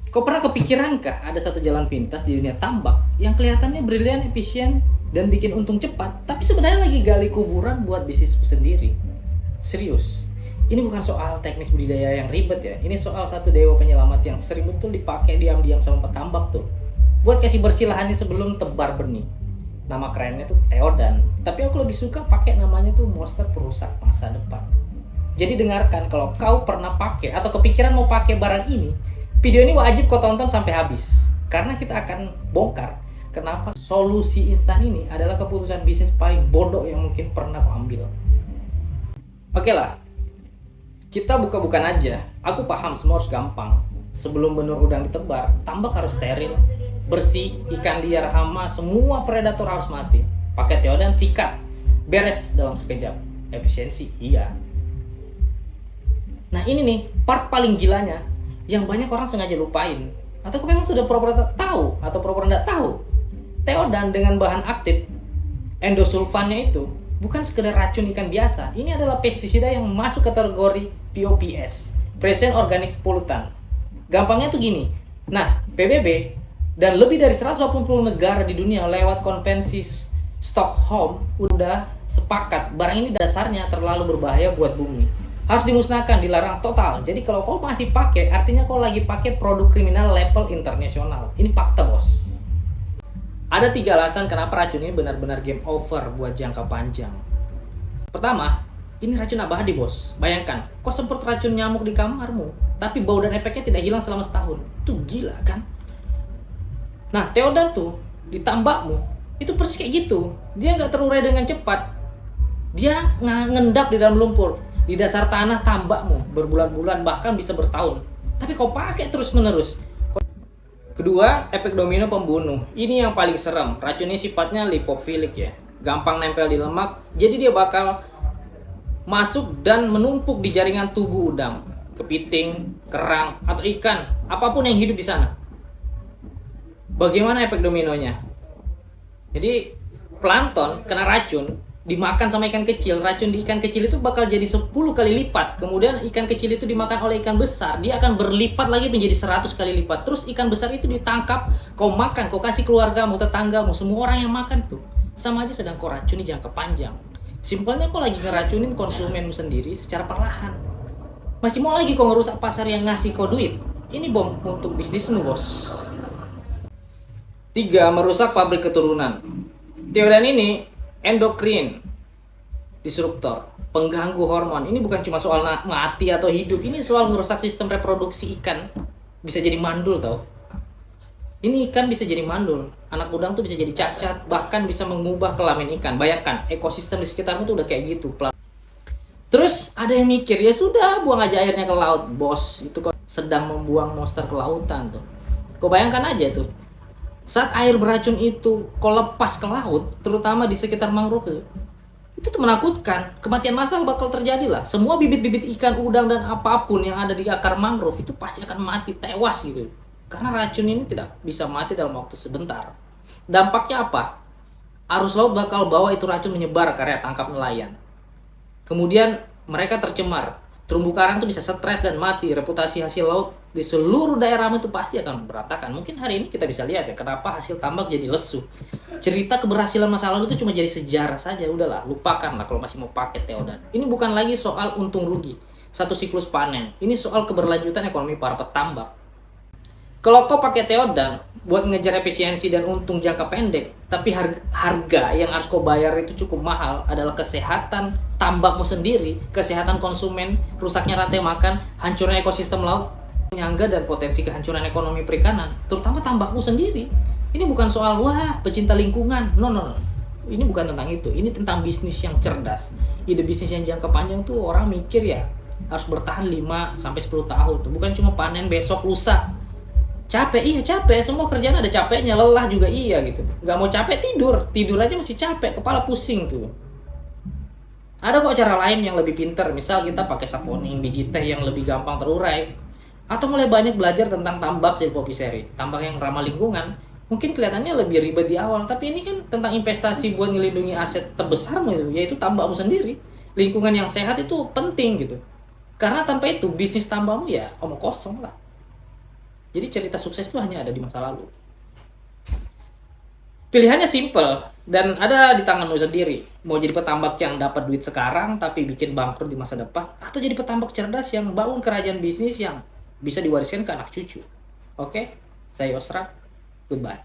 Kau pernah kepikiran ada satu jalan pintas di dunia tambak yang kelihatannya brilian, efisien, dan bikin untung cepat, tapi sebenarnya lagi gali kuburan buat bisnis sendiri? Serius, ini bukan soal teknis budidaya yang ribet ya. Ini soal satu dewa penyelamat yang sering betul dipakai diam-diam sama petambak tuh, buat kasih bersih lahannya sebelum tebar benih. Nama kerennya tuh Theodan, tapi aku lebih suka pakai namanya tuh monster perusak masa depan. Jadi dengarkan, kalau kau pernah pakai atau kepikiran mau pakai barang ini, video ini wajib kau tonton sampai habis. Karena kita akan bongkar kenapa solusi instan ini adalah keputusan bisnis paling bodoh yang mungkin pernah kau ambil. Oke lah, kita buka-bukan aja. Aku paham semua harus gampang. Sebelum benur udang ditebar, tambak harus steril, bersih, ikan liar, hama, semua predator harus mati. Pakai Theodan sikat, beres dalam sekejap. Efisiensi, iya. Nah ini nih, part paling gilanya yang banyak orang sengaja lupain. Atau memang sudah pura-pura tahu atau pura-pura nggak tahu. Theodan dengan bahan aktif endosulfannya itu bukan sekedar racun ikan biasa. Ini adalah pestisida yang masuk kategori POPS, Present Organic Pollutant. Gampangnya tuh gini. Nah, PBB dan lebih dari 180 negara di dunia lewat konvensi Stockholm udah sepakat barang ini dasarnya terlalu berbahaya buat bumi. Harus dimusnahkan, dilarang total. Jadi kalau kau masih pakai, artinya kau lagi pakai produk kriminal level internasional. Ini fakta, bos. Ada 3 alasan kenapa racun ini benar-benar game over buat jangka panjang. Pertama, ini racun abadi, bos. Bayangkan, kau semprot racun nyamuk di kamarmu, tapi bau dan efeknya tidak hilang selama setahun. Itu gila kan? Nah, Theodan tuh ditambakmu, itu persis kayak gitu. Dia nggak terurai dengan cepat. Dia ngendap di dalam lumpur, di dasar tanah tambakmu berbulan-bulan, bahkan bisa bertahun. Tapi kau pakai terus-menerus. Kedua, efek domino pembunuh. Ini yang paling serem. Racun ini sifatnya lipofilik ya. Gampang nempel di lemak, jadi dia bakal masuk dan menumpuk di jaringan tubuh udang, kepiting, kerang, atau ikan, apapun yang hidup di sana. Bagaimana efek dominonya? Jadi, plankton kena racun, dimakan sama ikan kecil, racun di ikan kecil itu bakal jadi 10 kali lipat. Kemudian ikan kecil itu dimakan oleh ikan besar, dia akan berlipat lagi menjadi 100 kali lipat. Terus ikan besar itu ditangkap, kau makan, kau kasih keluargamu, tetanggamu, semua orang yang makan tuh. Sama aja sedang kau racuni jangka panjang. Simpelnya kau lagi ngeracunin konsumenmu sendiri secara perlahan. Masih mau lagi kau ngerusak pasar yang ngasih kau duit? Ini bom untuk bisnismu, bos. 3. Merusak pabrik keturunan. Theodan ini endokrin disruptor, pengganggu hormon. Ini bukan cuma soal mati atau hidup, ini soal merusak sistem reproduksi ikan. Bisa jadi mandul tau. Ini ikan bisa jadi mandul, anak udang tuh bisa jadi cacat, bahkan bisa mengubah kelamin ikan. Bayangkan, ekosistem di sekitarmu tuh udah kayak gitu. Terus ada yang mikir, ya sudah buang aja airnya ke laut, bos. Itu kok sedang membuang monster ke lautan tuh. Kau bayangkan aja tuh, saat air beracun itu kau lepas ke laut, terutama di sekitar mangrove, itu tuh menakutkan. Kematian massal bakal terjadi lah. Semua bibit-bibit ikan, udang, dan apapun yang ada di akar mangrove itu pasti akan mati, tewas gitu. Karena racun ini tidak bisa mati dalam waktu sebentar. Dampaknya apa? Arus laut bakal bawa itu racun menyebar ke area tangkap nelayan. Kemudian mereka tercemar. Terumbu karang itu bisa stres dan mati. Reputasi hasil laut di seluruh daerah itu pasti akan berantakan. Mungkin hari ini kita bisa lihat ya, kenapa hasil tambak jadi lesu. Cerita keberhasilan masa lalu itu cuma jadi sejarah saja. Udahlah, lupakanlah kalau masih mau pakai Theodan. Ini bukan lagi soal untung rugi satu siklus panen. Ini soal keberlanjutan ekonomi para petambak. Kalau kau pakai Theodan buat ngejar efisiensi dan untung jangka pendek, tapi harga yang harus kau bayar itu cukup mahal, adalah kesehatan tambakmu sendiri, kesehatan konsumen, rusaknya rantai makan, hancurnya ekosistem laut, penyangga, dan potensi kehancuran ekonomi perikanan, terutama tambakmu sendiri. Ini bukan soal wah pecinta lingkungan, no. Ini bukan tentang itu. Ini tentang bisnis yang cerdas. Ide bisnis yang jangka panjang tuh orang mikir ya harus bertahan 5-10 tahun tuh. Bukan cuma panen besok lusa. Capek, iya capek, semua kerjaan ada capeknya, lelah juga iya gitu. Gak mau capek tidur aja masih capek, kepala pusing tuh. Ada kok cara lain yang lebih pinter, misal kita pakai saponin, biji teh yang lebih gampang terurai, atau mulai banyak belajar tentang tambak silvopiceri, tambak yang ramah lingkungan. Mungkin kelihatannya lebih ribet di awal, tapi ini kan tentang investasi buat ngelindungi aset terbesarmu, yaitu tambakmu sendiri. Lingkungan yang sehat itu penting gitu, karena tanpa itu bisnis tambakmu ya omong kosong lah. Jadi cerita sukses itu hanya ada di masa lalu. Pilihannya simple dan ada di tanganmu sendiri. Mau jadi petambak yang dapat duit sekarang tapi bikin bangkrut di masa depan, atau jadi petambak cerdas yang bangun kerajaan bisnis yang bisa diwariskan ke anak cucu. Oke, saya Yosra. Goodbye.